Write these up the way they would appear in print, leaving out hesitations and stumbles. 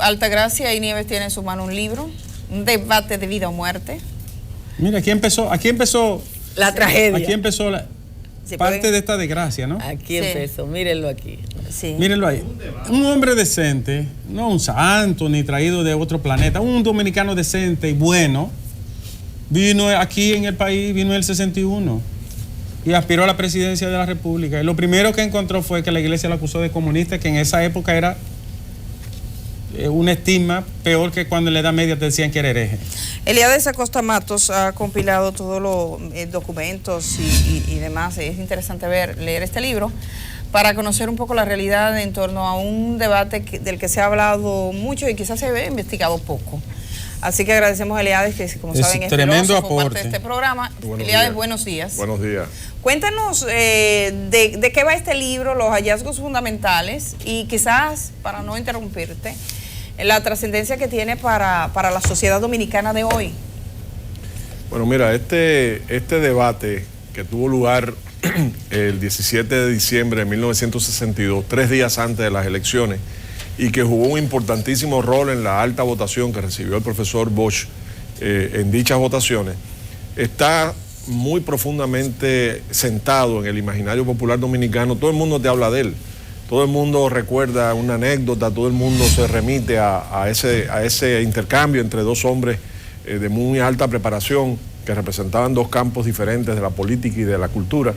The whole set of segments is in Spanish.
Altagracia y Nieves tienen en su mano un libro, un debate de vida o muerte. Mira, aquí empezó la tragedia. Aquí empezó parte de esta desgracia, ¿no? Aquí empezó, mírenlo aquí. Sí. Mírenlo ahí. Un hombre decente, no un santo ni traído de otro planeta, un dominicano decente y bueno, vino aquí en el país, vino en el 61 y aspiró a la presidencia de la República. Y lo primero que encontró fue que la iglesia lo acusó de comunista, que en esa época era un estigma peor que cuando en la Edad Media te decían que era hereje. Eliades Acosta Matos ha compilado todos los documentos y demás. Es interesante leer este libro para conocer un poco la realidad en torno a un debate del que se ha hablado mucho y quizás se ha investigado poco. Así que agradecemos a Eliades, que como saben es tremendo filósofo, aporte parte de este programa. Buenos Eliades, días. buenos días. Buenos días. Cuéntanos de qué va este libro, los hallazgos fundamentales y quizás, para no interrumpirte, la trascendencia que tiene para la sociedad dominicana de hoy. Bueno, mira, este debate que tuvo lugar el 17 de diciembre de 1962, 3 días antes de las elecciones, y que jugó un importantísimo rol en la alta votación que recibió el profesor Bosch en dichas votaciones, está muy profundamente sentado en el imaginario popular dominicano. Todo el mundo te habla de él, todo el mundo recuerda una anécdota, todo el mundo se remite a ese intercambio entre dos hombres de muy alta preparación que representaban dos campos diferentes de la política y de la cultura,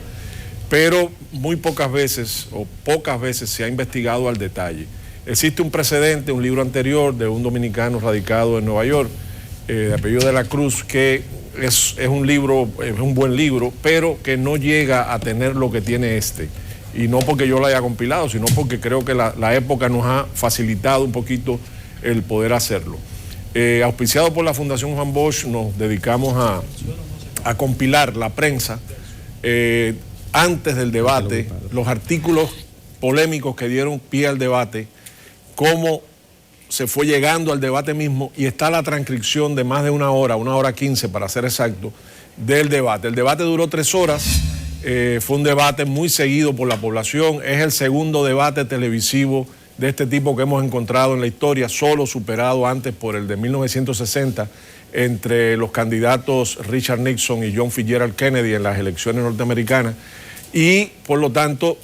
pero muy pocas veces se ha investigado al detalle. Existe un precedente, un libro anterior de un dominicano radicado en Nueva York, de apellido de la Cruz, que es un buen libro, pero que no llega a tener lo que tiene este. Y no porque yo lo haya compilado, sino porque creo que la época nos ha facilitado un poquito el poder hacerlo. Auspiciado por la Fundación Juan Bosch, nos dedicamos a compilar la prensa antes del debate, los artículos polémicos que dieron pie al debate, cómo se fue llegando al debate mismo, y está la transcripción de más de 1 hora 15 para ser exacto, del debate. El debate duró 3 horas, fue un debate muy seguido por la población, es el segundo debate televisivo de este tipo que hemos encontrado en la historia, solo superado antes por el de 1960 entre los candidatos Richard Nixon y John Fitzgerald Kennedy en las elecciones norteamericanas, y por lo tanto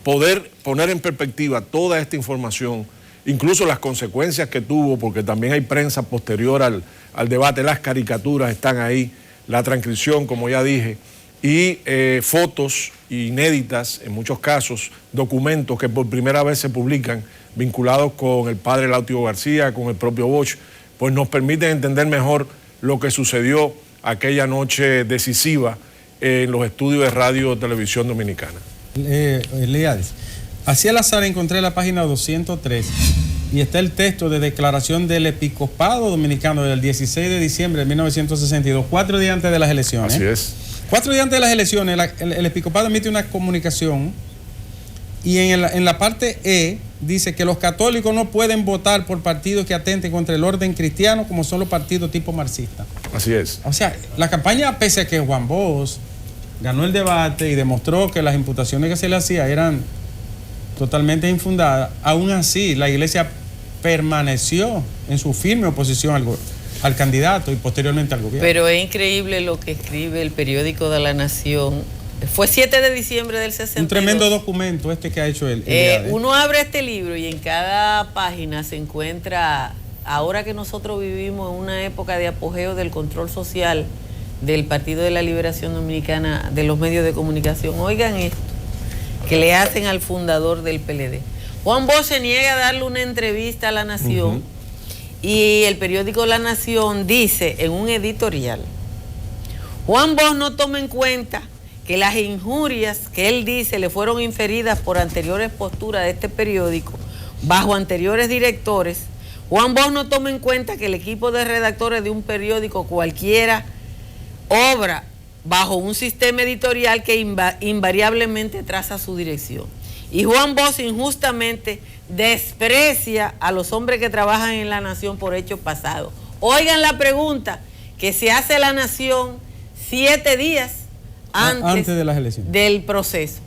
poder poner en perspectiva toda esta información, incluso las consecuencias que tuvo, porque también hay prensa posterior al debate, las caricaturas están ahí, la transcripción, como ya dije, y fotos inéditas, en muchos casos, documentos que por primera vez se publican vinculados con el padre Lautio García, con el propio Bosch, pues nos permiten entender mejor lo que sucedió aquella noche decisiva en los estudios de radio y televisión dominicana. Eliades, así al azar encontré la página 203 y está el texto de declaración del Episcopado Dominicano del 16 de diciembre de 1962, 4 días antes de las elecciones. Así es. 4 días antes de las elecciones, el Episcopado emite una comunicación y en la parte E dice que los católicos no pueden votar por partidos que atenten contra el orden cristiano, como son los partidos tipo marxista. Así es. O sea, la campaña, pese a que Juan Bosch ganó el debate y demostró que las imputaciones que se le hacían eran totalmente infundadas, aún así la iglesia permaneció en su firme oposición al candidato y posteriormente al gobierno. Pero es increíble lo que escribe el periódico de La Nación. Fue 7 de diciembre del 62. Un tremendo documento que ha hecho él. Uno abre este libro y en cada página se encuentra, ahora que nosotros vivimos en una época de apogeo del control social del Partido de la Liberación Dominicana, de los medios de comunicación, oigan esto, que le hacen al fundador del PLD. Juan Bosch se niega a darle una entrevista a La Nación, y el periódico La Nación dice en un editorial: Juan Bosch no toma en cuenta que las injurias que él dice le fueron inferidas por anteriores posturas de este periódico bajo anteriores directores. Juan Bosch no toma en cuenta que el equipo de redactores de un periódico cualquiera obra bajo un sistema editorial que invariablemente traza su dirección. Y Juan Bosch injustamente desprecia a los hombres que trabajan en La Nación por hechos pasados. Oigan la pregunta que se hace La Nación 7 días antes de las elecciones del proceso.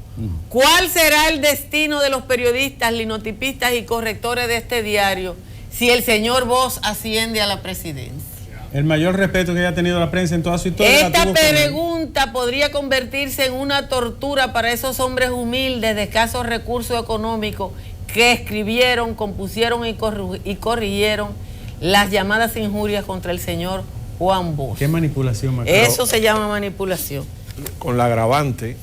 ¿Cuál será el destino de los periodistas, linotipistas y correctores de este diario si el señor Bosch asciende a la presidencia? El mayor respeto que haya tenido la prensa en toda su historia. Esta pregunta podría convertirse en una tortura para esos hombres humildes de escasos recursos económicos que escribieron, compusieron y corrigieron las llamadas injurias contra el señor Juan Bosch. ¿Qué manipulación, Macron? Eso se llama manipulación. Con la agravante,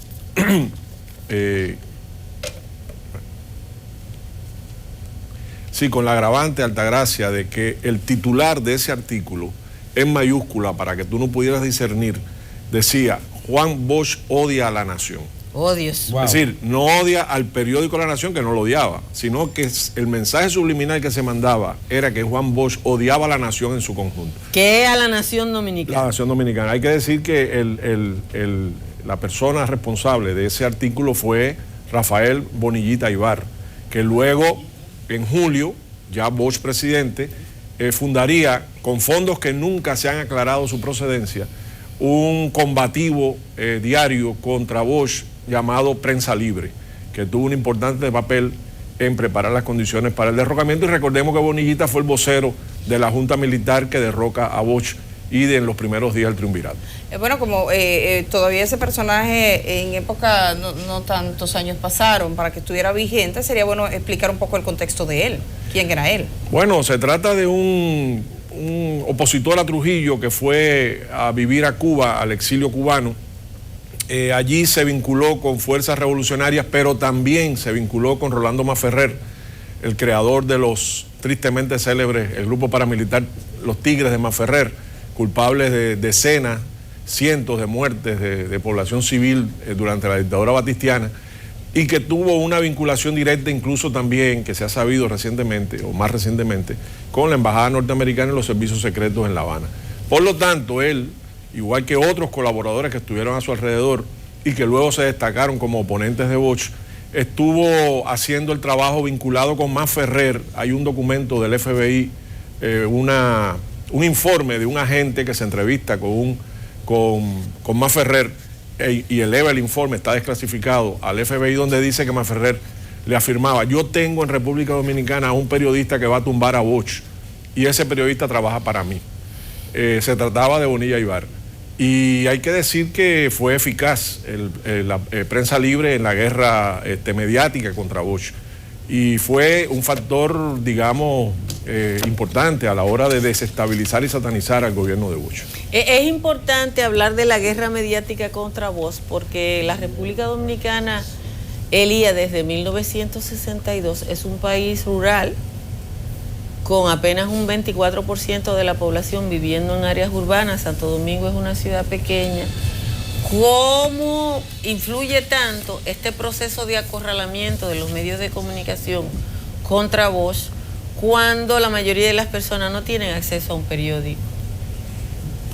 con la agravante, Altagracia, de que el titular de ese artículo, en mayúscula, para que tú no pudieras discernir, decía: Juan Bosch odia a la nación. Oh, Dios. Wow. Es decir, no odia al periódico La Nación, que no lo odiaba, sino que el mensaje subliminal que se mandaba era que Juan Bosch odiaba a la nación en su conjunto. ¿Qué a la nación dominicana? La nación dominicana. Hay que decir que la persona responsable de ese artículo fue Rafael Bonillita Ibar, que luego, en julio, ya Bosch presidente, fundaría, con fondos que nunca se han aclarado su procedencia, un combativo diario contra Bosch llamado Prensa Libre, que tuvo un importante papel en preparar las condiciones para el derrocamiento. Y recordemos que Bonillita fue el vocero de la Junta Militar que derroca a Bosch y en los primeros días del triunvirato. Bueno, como todavía ese personaje en época no tantos años pasaron para que estuviera vigente, sería bueno explicar un poco el contexto de él. ¿Quién era él? Bueno, se trata de un opositor a Trujillo que fue a vivir a Cuba, al exilio cubano. Allí se vinculó con fuerzas revolucionarias, pero también se vinculó con Rolando Maferrer, el creador de los tristemente célebres, el grupo paramilitar Los Tigres de Maferrer, culpables de decenas, cientos de muertes de población civil durante la dictadura batistiana, y que tuvo una vinculación directa incluso también, que se ha sabido recientemente, o más recientemente, con la embajada norteamericana y los servicios secretos en La Habana. Por lo tanto, él, igual que otros colaboradores que estuvieron a su alrededor y que luego se destacaron como oponentes de Bosch, estuvo haciendo el trabajo vinculado con Maferrer. Hay un documento del FBI, un informe de un agente que se entrevista con Maferrer y eleva el informe, está desclasificado, al FBI, donde dice que Maferrer le afirmaba: yo tengo en República Dominicana a un periodista que va a tumbar a Bosch y ese periodista trabaja para mí. Se trataba de Bonilla Ibar. Y hay que decir que fue eficaz la Prensa Libre en la guerra mediática contra Bosch. Y fue un factor, digamos, importante a la hora de desestabilizar y satanizar al gobierno de Bosch. Es importante hablar de la guerra mediática contra Bosch porque la República Dominicana, Elías, desde 1962 es un país rural con apenas un 24% de la población viviendo en áreas urbanas. Santo Domingo es una ciudad pequeña. ¿Cómo influye tanto este proceso de acorralamiento de los medios de comunicación contra Bosch cuando la mayoría de las personas no tienen acceso a un periódico?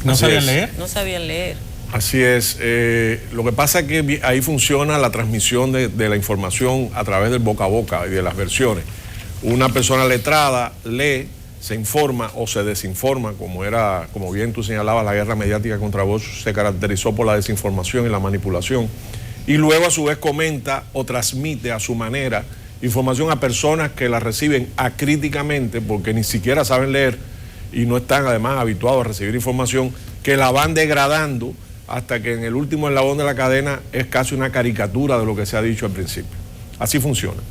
¿No sabían leer? No sabían leer. Así es. Lo que pasa es que ahí funciona la transmisión de la información a través del boca a boca y de las versiones. Una persona letrada lee, se informa o se desinforma, como bien tú señalabas, la guerra mediática contra Bosch se caracterizó por la desinformación y la manipulación, y luego a su vez comenta o transmite a su manera información a personas que la reciben acríticamente porque ni siquiera saben leer y no están además habituados a recibir información, que la van degradando hasta que en el último eslabón de la cadena es casi una caricatura de lo que se ha dicho al principio. Así funciona.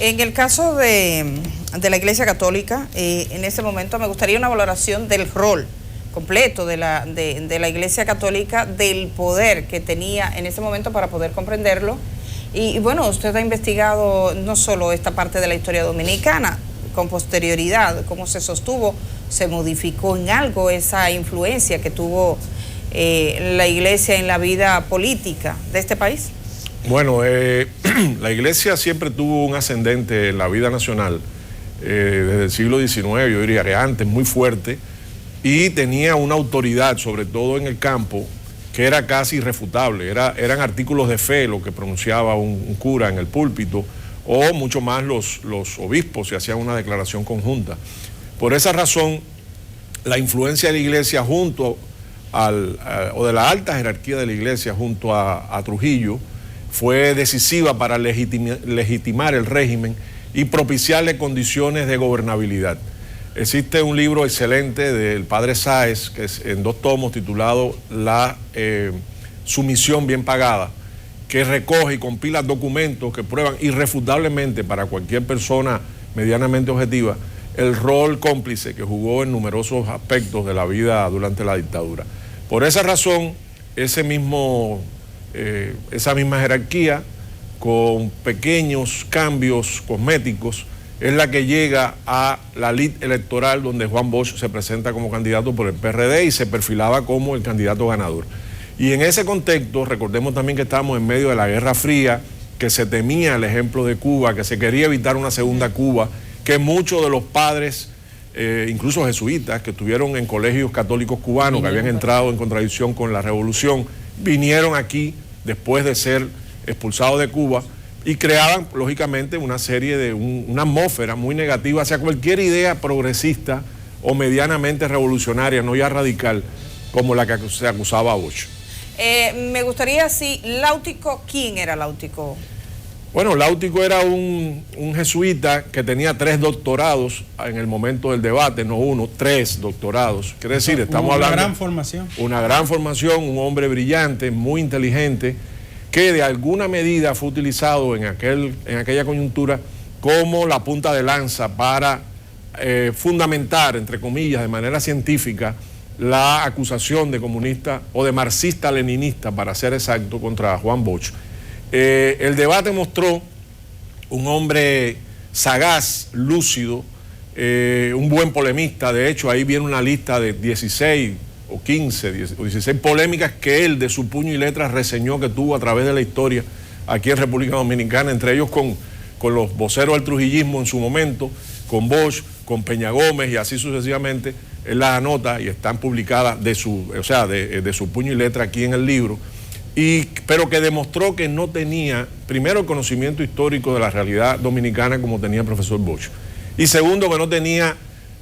En el caso de la Iglesia Católica, en ese momento me gustaría una valoración del rol completo de la Iglesia Católica, del poder que tenía en ese momento para poder comprenderlo. Y bueno, usted ha investigado no solo esta parte de la historia dominicana, con posterioridad, cómo se sostuvo, se modificó en algo esa influencia que tuvo la Iglesia en la vida política de este país. Bueno, la Iglesia siempre tuvo un ascendente en la vida nacional desde el siglo XIX, yo diría que antes, muy fuerte, y tenía una autoridad, sobre todo en el campo, que era casi irrefutable. Eran artículos de fe lo que pronunciaba un cura en el púlpito, o mucho más los obispos, si hacían una declaración conjunta. Por esa razón, la influencia de la Iglesia o de la alta jerarquía de la Iglesia junto a Trujillo, fue decisiva para legitimar el régimen y propiciarle condiciones de gobernabilidad. Existe un libro excelente del padre Sáez, que es en 2 tomos, titulado La sumisión bien pagada, que recoge y compila documentos que prueban irrefutablemente para cualquier persona medianamente objetiva el rol cómplice que jugó en numerosos aspectos de la vida durante la dictadura. Por esa razón, esa misma jerarquía, con pequeños cambios cosméticos, es la que llega a la lid electoral, donde Juan Bosch se presenta como candidato por el PRD y se perfilaba como el candidato ganador. Y en ese contexto, recordemos también que estábamos en medio de la Guerra Fría, que se temía el ejemplo de Cuba, que se quería evitar una segunda Cuba, que muchos de los padres, incluso jesuitas, que estuvieron en colegios católicos cubanos, que habían entrado en contradicción con la revolución, vinieron aquí después de ser expulsados de Cuba y creaban, lógicamente, una serie de una atmósfera muy negativa hacia cualquier idea progresista o medianamente revolucionaria, no ya radical, como la que se acusaba a Bosch. Me gustaría, si Láutico, ¿quién era Láutico? Bueno, Láutico era un jesuita que tenía 3 doctorados en el momento del debate, no 1, 3 doctorados. Quiere decir, estamos hablando... Una gran formación. Una gran formación, un hombre brillante, muy inteligente, que de alguna medida fue utilizado en aquella coyuntura como la punta de lanza para fundamentar, entre comillas, de manera científica, la acusación de comunista o de marxista-leninista, para ser exacto, contra Juan Bosch. El debate mostró un hombre sagaz, lúcido, un buen polemista. De hecho, ahí viene una lista de 16 o 15 o 16 polémicas que él, de su puño y letra, reseñó que tuvo a través de la historia aquí en República Dominicana, entre ellos con los voceros del trujillismo en su momento, con Bosch, con Peña Gómez y así sucesivamente. Él las anota y están publicadas de su puño y letra aquí en el libro, pero que demostró que no tenía, primero, el conocimiento histórico de la realidad dominicana como tenía el profesor Bosch, y segundo, que no tenía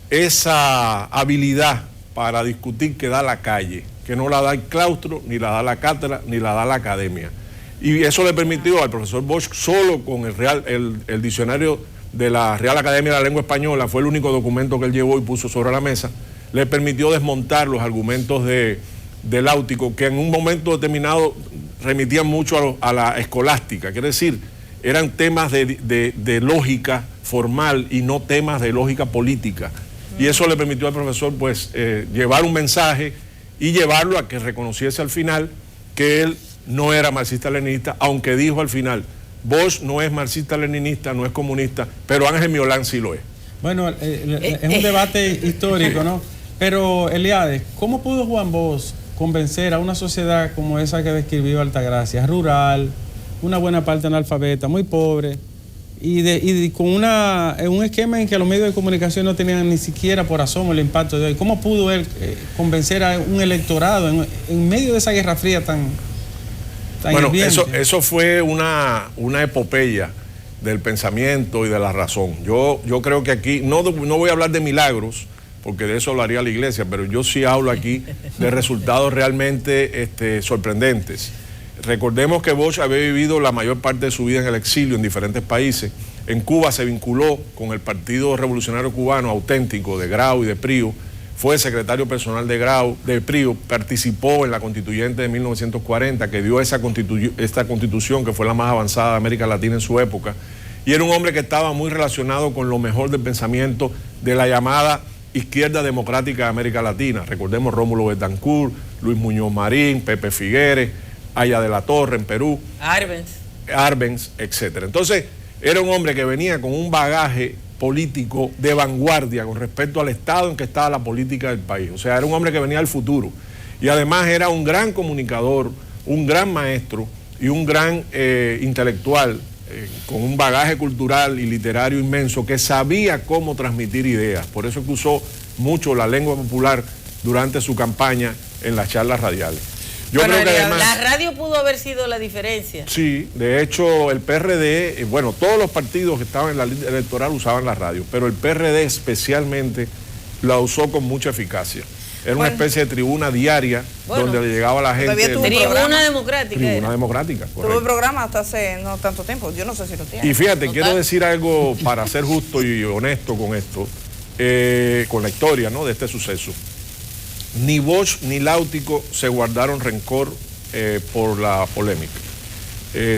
esa habilidad para discutir que da la calle, que no la da el claustro, ni la da la cátedra, ni la da la academia. Y eso le permitió al profesor Bosch, solo con el diccionario de la Real Academia de la Lengua Española, fue el único documento que él llevó y puso sobre la mesa, le permitió desmontar los argumentos de Láutico, que en un momento determinado remitían mucho a la escolástica, quiere decir, eran temas de lógica formal y no temas de lógica política. Y eso le permitió al profesor, pues, llevar un mensaje y llevarlo a que reconociese al final que él no era marxista-leninista, aunque dijo al final: Bosch no es marxista-leninista, no es comunista, pero Ángel Miolán sí lo es. Bueno, es un debate histórico, ¿no? Pero, Eliades, ¿cómo pudo Juan Bosch convencer a una sociedad como esa que describió Altagracia, rural, una buena parte analfabeta, muy pobre, y con un esquema en que los medios de comunicación no tenían ni siquiera por asomo el impacto de hoy? ¿Cómo pudo él convencer a un electorado en medio de esa Guerra Fría tan bueno, hirviente? eso fue una epopeya del pensamiento y de la razón. Yo creo que aquí, no voy a hablar de milagros, porque de eso hablaría la iglesia, pero yo sí hablo aquí de resultados realmente sorprendentes. Recordemos que Bosch había vivido la mayor parte de su vida en el exilio en diferentes países. En Cuba se vinculó con el Partido Revolucionario Cubano auténtico de Grau y de Prío, fue secretario personal de Prío, participó en la constituyente de 1940, que dio esta constitución que fue la más avanzada de América Latina en su época, y era un hombre que estaba muy relacionado con lo mejor del pensamiento de la llamada izquierda democrática de América Latina. Recordemos Rómulo Betancourt, Luis Muñoz Marín, Pepe Figueres, Aya de la Torre en Perú, Arbenz, etc. Entonces, era un hombre que venía con un bagaje político de vanguardia con respecto al estado en que estaba la política del país. O sea, era un hombre que venía del futuro. Y además era un gran comunicador, un gran maestro y un gran intelectual, con un bagaje cultural y literario inmenso, que sabía cómo transmitir ideas. Por eso que usó mucho la lengua popular durante su campaña en las charlas radiales. Yo creo que además, la radio pudo haber sido la diferencia. Sí, de hecho el PRD, bueno, todos los partidos que estaban en la lista electoral usaban la radio, pero el PRD especialmente la usó con mucha eficacia. Era una especie de tribuna diaria donde le llegaba a la gente. Tribuna democrática. Tribuna democrática, correcto. Tuve programa hasta hace no tanto tiempo, yo no sé si lo tiene. Y fíjate, quiero decir algo para ser justo y honesto con esto, con la historia, ¿no?, de este suceso. Ni Bosch ni Láutico se guardaron rencor por la polémica.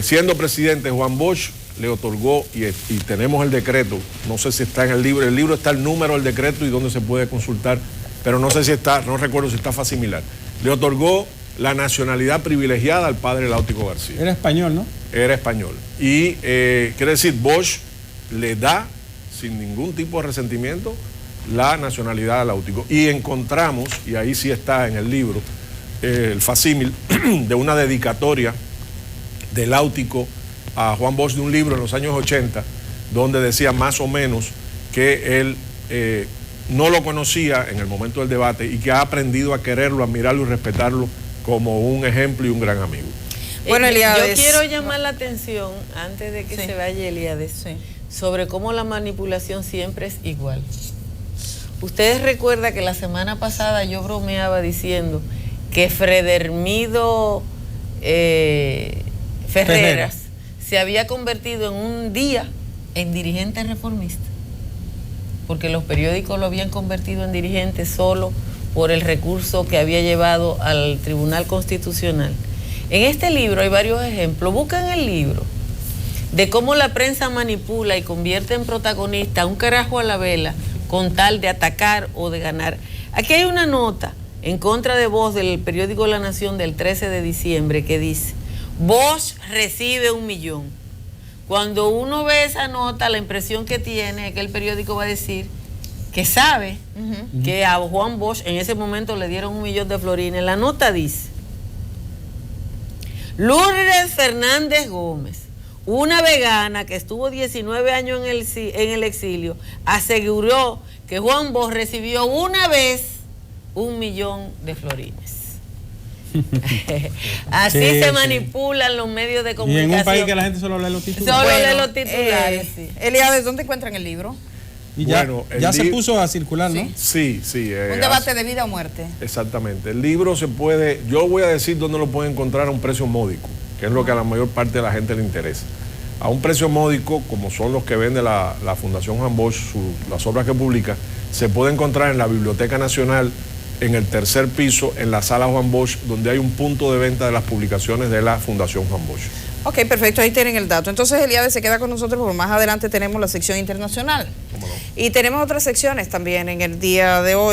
Siendo presidente, Juan Bosch le otorgó, y tenemos el decreto, no sé si está en el libro está el número del decreto y dónde se puede consultar, pero no sé si está, no recuerdo si está facimilar. Le otorgó la nacionalidad privilegiada al padre Láutico García. Era español, ¿no? Era español. Y quiere decir, Bosch le da, sin ningún tipo de resentimiento, la nacionalidad a Láutico. Y encontramos, y ahí sí está en el libro, el facímil de una dedicatoria de Láutico a Juan Bosch de un libro en los años 80, donde decía más o menos que él no lo conocía en el momento del debate y que ha aprendido a quererlo, admirarlo y respetarlo como un ejemplo y un gran amigo. Bueno, Eliades, yo quiero llamar la atención, antes de que se vaya Eliades, sobre cómo la manipulación siempre es igual. Ustedes recuerdan que la semana pasada yo bromeaba diciendo que Fredermido Ferreras se había convertido en un día en dirigente reformista, porque los periódicos lo habían convertido en dirigente solo por el recurso que había llevado al Tribunal Constitucional. En este libro hay varios ejemplos. Buscan el libro de cómo la prensa manipula y convierte en protagonista a un carajo a la vela con tal de atacar o de ganar. Aquí hay una nota en contra de Bosch del periódico La Nación del 13 de diciembre que dice: Bosch recibe 1 millón. Cuando uno ve esa nota, la impresión que tiene es que el periódico va a decir que sabe que a Juan Bosch en ese momento le dieron 1 millón de florines. La nota dice: Lourdes Fernández Gómez, una vegana que estuvo 19 años en el exilio, aseguró que Juan Bosch recibió una vez 1 millón de florines. Así se manipulan los medios de comunicación. Y en un país que la gente solo lee los titulares. Solo lee los titulares, sí. Eliades, ¿dónde encuentran el libro? Y ya se puso a circular, ¿no? Sí. Un debate de vida o muerte. Exactamente. El libro se puede, yo voy a decir dónde lo pueden encontrar a un precio módico, que es lo que a la mayor parte de la gente le interesa. A un precio módico, como son los que vende la Fundación Juan Bosch, las obras que publica, se puede encontrar en la Biblioteca Nacional, en el 3er piso, en la sala Juan Bosch, donde hay un punto de venta de las publicaciones de la Fundación Juan Bosch. Ok, perfecto, ahí tienen el dato. Entonces Eliades se queda con nosotros porque más adelante tenemos la sección internacional. ¿Cómo no? Y tenemos otras secciones también en el día de hoy.